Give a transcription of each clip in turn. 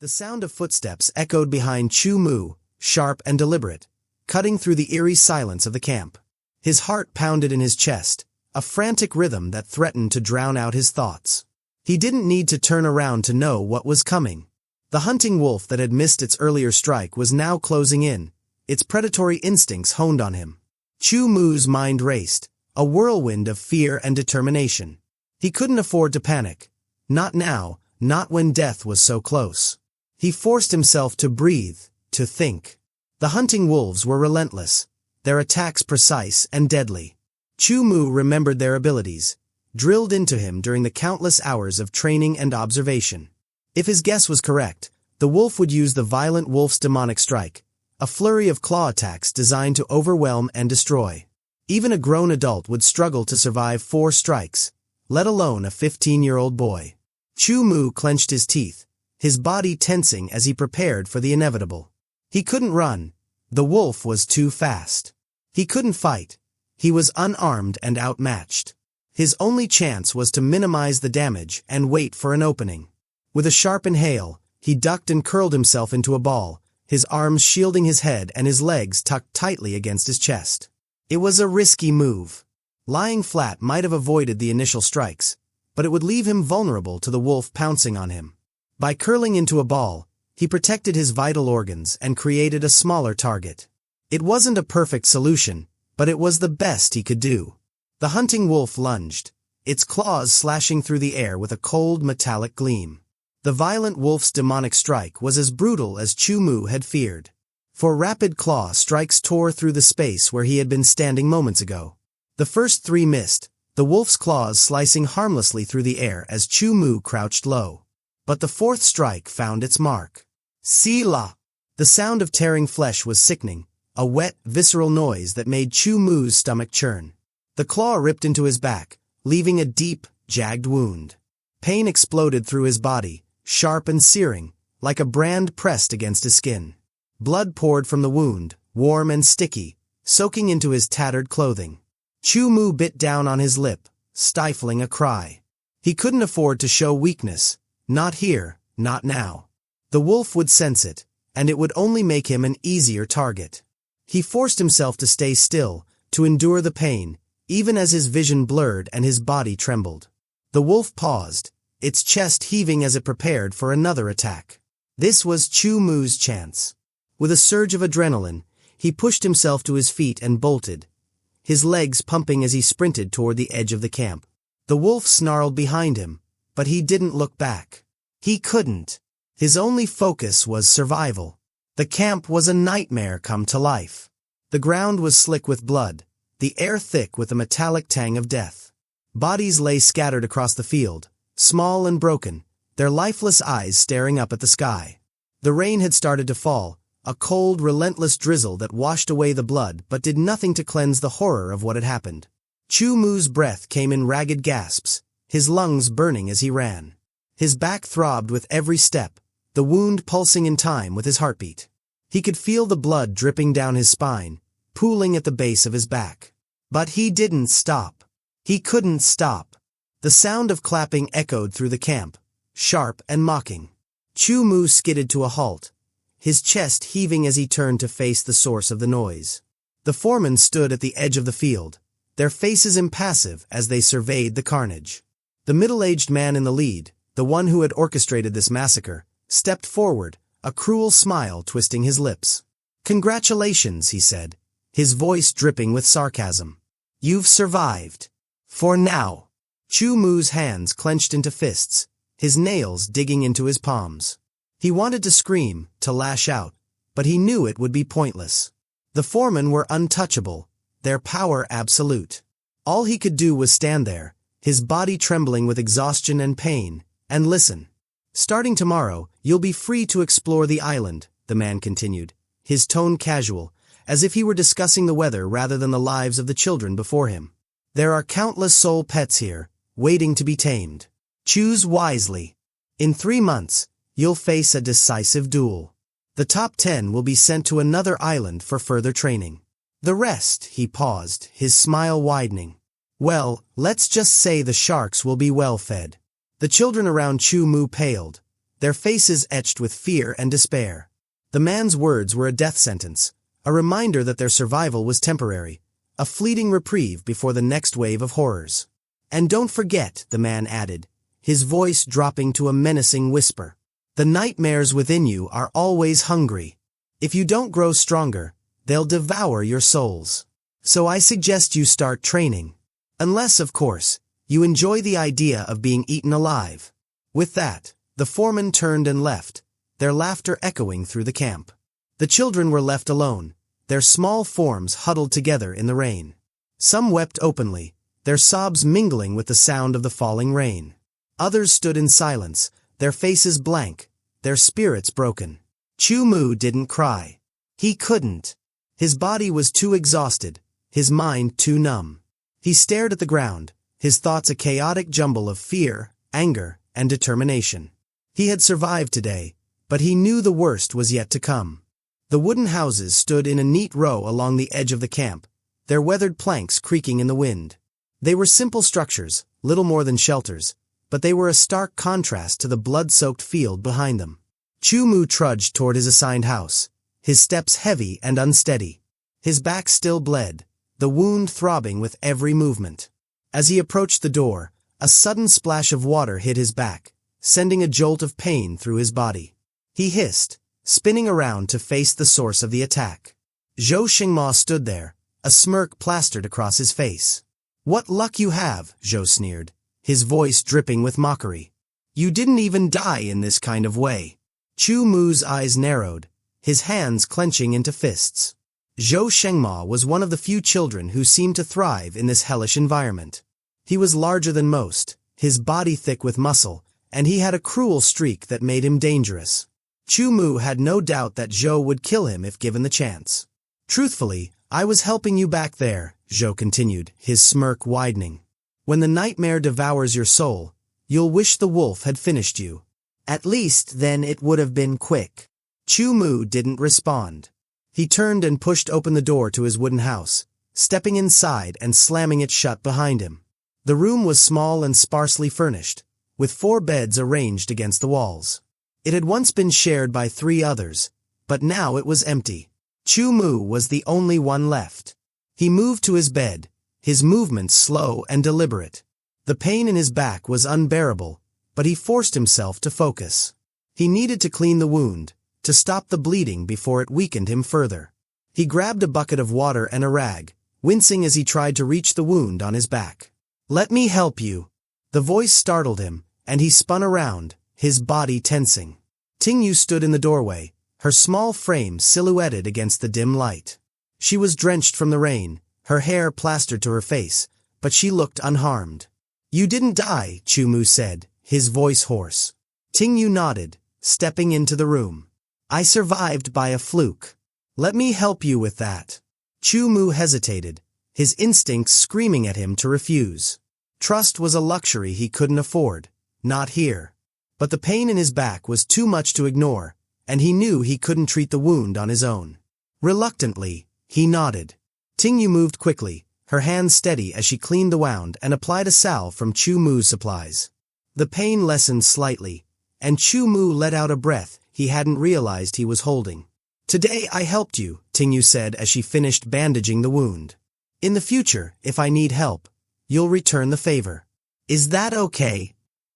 The sound of footsteps echoed behind Chu Mu, sharp and deliberate, cutting through the eerie silence of the camp. His heart pounded in his chest, a frantic rhythm that threatened to drown out his thoughts. He didn't need to turn around to know what was coming. The hunting wolf that had missed its earlier strike was now closing in, its predatory instincts honed on him. Chu Mu's mind raced, a whirlwind of fear and determination. He couldn't afford to panic. Not now, not when death was so close. He forced himself to breathe, to think. The hunting wolves were relentless, their attacks precise and deadly. Chu Mu remembered their abilities, drilled into him during the countless hours of training and observation. If his guess was correct, the wolf would use the violent wolf's demonic strike, a flurry of claw attacks designed to overwhelm and destroy. Even a grown adult would struggle to survive 4 strikes, let alone a 15-year-old boy. Chu Mu clenched his teeth, his body tensing as he prepared for the inevitable. He couldn't run. The wolf was too fast. He couldn't fight. He was unarmed and outmatched. His only chance was to minimize the damage and wait for an opening. With a sharp inhale, he ducked and curled himself into a ball, his arms shielding his head and his legs tucked tightly against his chest. It was a risky move. Lying flat might have avoided the initial strikes, but it would leave him vulnerable to the wolf pouncing on him. By curling into a ball, he protected his vital organs and created a smaller target. It wasn't a perfect solution, but it was the best he could do. The hunting wolf lunged, its claws slashing through the air with a cold metallic gleam. The violent wolf's demonic strike was as brutal as Chu Mu had feared. For rapid claw strikes tore through the space where he had been standing moments ago. The first 3 missed, the wolf's claws slicing harmlessly through the air as Chu Mu crouched low. But the 4th strike found its mark. Sila! The sound of tearing flesh was sickening, a wet, visceral noise that made Chu Mu's stomach churn. The claw ripped into his back, leaving a deep, jagged wound. Pain exploded through his body, sharp and searing, like a brand pressed against his skin. Blood poured from the wound, warm and sticky, soaking into his tattered clothing. Chu Mu bit down on his lip, stifling a cry. He couldn't afford to show weakness. Not here, not now. The wolf would sense it, and it would only make him an easier target. He forced himself to stay still, to endure the pain, even as his vision blurred and his body trembled. The wolf paused, its chest heaving as it prepared for another attack. This was Chu Mu's chance. With a surge of adrenaline, he pushed himself to his feet and bolted, his legs pumping as he sprinted toward the edge of the camp. The wolf snarled behind him, but he didn't look back. He couldn't. His only focus was survival. The camp was a nightmare come to life. The ground was slick with blood, the air thick with the metallic tang of death. Bodies lay scattered across the field, small and broken, their lifeless eyes staring up at the sky. The rain had started to fall, a cold, relentless drizzle that washed away the blood but did nothing to cleanse the horror of what had happened. Chu Mu's breath came in ragged gasps, his lungs burning as he ran. His back throbbed with every step, the wound pulsing in time with his heartbeat. He could feel the blood dripping down his spine, pooling at the base of his back. But he didn't stop. He couldn't stop. The sound of clapping echoed through the camp, sharp and mocking. Chu Mu skidded to a halt, his chest heaving as he turned to face the source of the noise. The foremen stood at the edge of the field, their faces impassive as they surveyed the carnage. The middle-aged man in the lead, the one who had orchestrated this massacre, stepped forward, a cruel smile twisting his lips. "Congratulations," he said, his voice dripping with sarcasm. "You've survived. For now." Chu Mu's hands clenched into fists, his nails digging into his palms. He wanted to scream, to lash out, but he knew it would be pointless. The foremen were untouchable, their power absolute. All he could do was stand there, his body trembling with exhaustion and pain, and listen. "Starting tomorrow, you'll be free to explore the island," the man continued, his tone casual, as if he were discussing the weather rather than the lives of the children before him. "There are countless soul pets here, waiting to be tamed. Choose wisely. In 3 months, you'll face a decisive duel. The top 10 will be sent to another island for further training. The rest," he paused, his smile widening. "Well, let's just say the sharks will be well fed." The children around Chu Mu paled, their faces etched with fear and despair. The man's words were a death sentence, a reminder that their survival was temporary, a fleeting reprieve before the next wave of horrors. "And don't forget," the man added, his voice dropping to a menacing whisper, "the nightmares within you are always hungry. If you don't grow stronger, they'll devour your souls. So I suggest you start training. Unless, of course, you enjoy the idea of being eaten alive." With that, the foreman turned and left, their laughter echoing through the camp. The children were left alone, their small forms huddled together in the rain. Some wept openly, their sobs mingling with the sound of the falling rain. Others stood in silence, their faces blank, their spirits broken. Chu Mu didn't cry. He couldn't. His body was too exhausted, his mind too numb. He stared at the ground, his thoughts a chaotic jumble of fear, anger, and determination. He had survived today, but he knew the worst was yet to come. The wooden houses stood in a neat row along the edge of the camp, their weathered planks creaking in the wind. They were simple structures, little more than shelters, but they were a stark contrast to the blood-soaked field behind them. Chu Mu trudged toward his assigned house, his steps heavy and unsteady. His back still bled, the wound throbbing with every movement. As he approached the door, a sudden splash of water hit his back, sending a jolt of pain through his body. He hissed, spinning around to face the source of the attack. Zhou Xingma stood there, a smirk plastered across his face. "What luck you have," Zhou sneered, his voice dripping with mockery. "You didn't even die in this kind of way." Chu Mu's eyes narrowed, his hands clenching into fists. Zhou Xingma was one of the few children who seemed to thrive in this hellish environment. He was larger than most, his body thick with muscle, and he had a cruel streak that made him dangerous. Chu Mu had no doubt that Zhou would kill him if given the chance. "Truthfully, I was helping you back there," Zhou continued, his smirk widening. "When the nightmare devours your soul, you'll wish the wolf had finished you. At least then it would have been quick." Chu Mu didn't respond. He turned and pushed open the door to his wooden house, stepping inside and slamming it shut behind him. The room was small and sparsely furnished, with 4 beds arranged against the walls. It had once been shared by 3 others, but now it was empty. Chu Mu was the only one left. He moved to his bed, his movements slow and deliberate. The pain in his back was unbearable, but he forced himself to focus. He needed to clean the wound, to stop the bleeding before it weakened him further. He grabbed a bucket of water and a rag, wincing as he tried to reach the wound on his back. "Let me help you." The voice startled him, and he spun around, his body tensing. Tingyu stood in the doorway, her small frame silhouetted against the dim light. She was drenched from the rain, her hair plastered to her face, but she looked unharmed. "You didn't die," Chu Mu said, his voice hoarse. Tingyu nodded, stepping into the room. "I survived by a fluke. Let me help you with that." Chu Mu hesitated, his instincts screaming at him to refuse. Trust was a luxury he couldn't afford, not here. But the pain in his back was too much to ignore, and he knew he couldn't treat the wound on his own. Reluctantly, he nodded. Tingyu moved quickly, her hands steady as she cleaned the wound and applied a salve from Chu Mu's supplies. The pain lessened slightly, and Chu Mu let out a breath he hadn't realized he was holding. "Today I helped you," Tingyu said as she finished bandaging the wound. "In the future, if I need help, you'll return the favor. Is that okay?"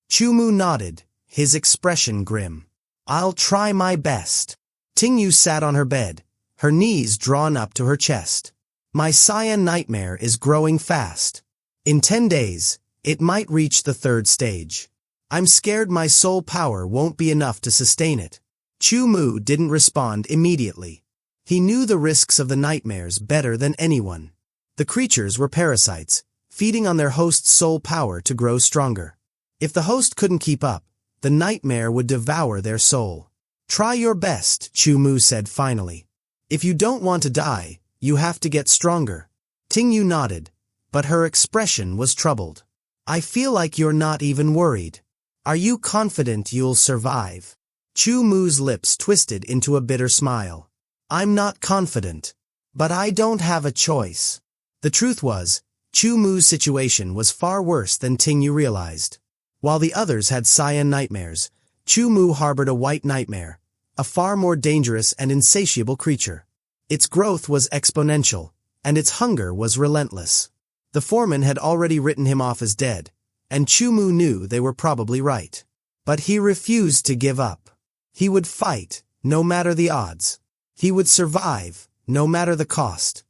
Chu Mu nodded, his expression grim. "I'll try my best." Tingyu sat on her bed, her knees drawn up to her chest. "My cyan nightmare is growing fast. In 10 days, it might reach the 3rd stage. I'm scared my soul power won't be enough to sustain it." Chu Mu didn't respond immediately. He knew the risks of the nightmares better than anyone. The creatures were parasites, feeding on their host's soul power to grow stronger. If the host couldn't keep up, the nightmare would devour their soul. "Try your best," Chu Mu said finally. "If you don't want to die, you have to get stronger." Tingyu nodded, but her expression was troubled. "I feel like you're not even worried. Are you confident you'll survive?" Chu Mu's lips twisted into a bitter smile. "I'm not confident. But I don't have a choice." The truth was, Chu Mu's situation was far worse than Tingyu realized. While the others had cyan nightmares, Chu Mu harbored a white nightmare, a far more dangerous and insatiable creature. Its growth was exponential, and its hunger was relentless. The foremen had already written him off as dead, and Chu Mu knew they were probably right. But he refused to give up. He would fight, no matter the odds. He would survive, no matter the cost.